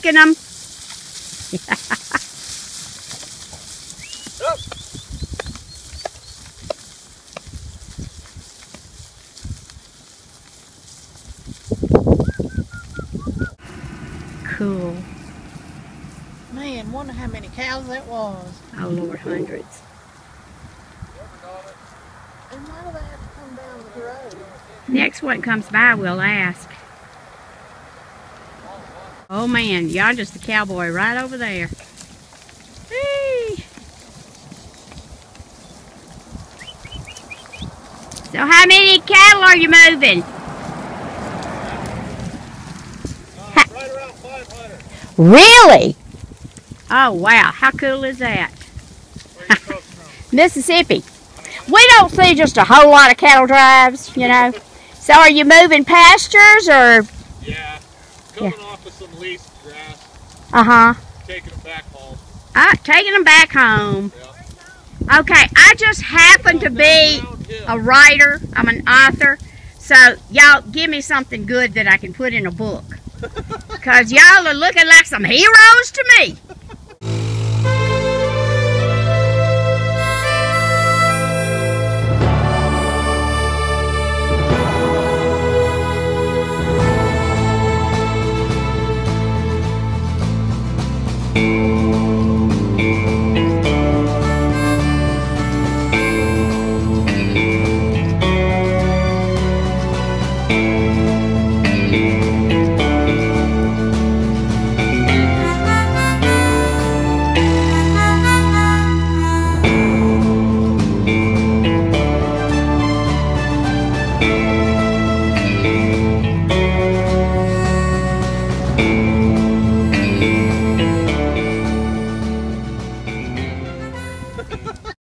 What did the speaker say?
milking them. Cool. Man, wonder how many cows that was. Oh Lord, hundreds. And why do they have to come down the road? Next one comes by, we'll ask. Oh man, yonder's the cowboy right over there. Hey. So how many cattle are you moving? Right around 500. Really? Oh wow, how cool is that? Where are you folks from? Mississippi. We don't see just a whole lot of cattle drives, you know. So are you moving pastures or? Yeah, coming off of some leased grass. Uh-huh. Taking them back home. Taking them back home. Yeah. Okay, I just happen to be a writer. I'm an author. So y'all give me something good that I can put in a book. Because y'all are looking like some heroes to me.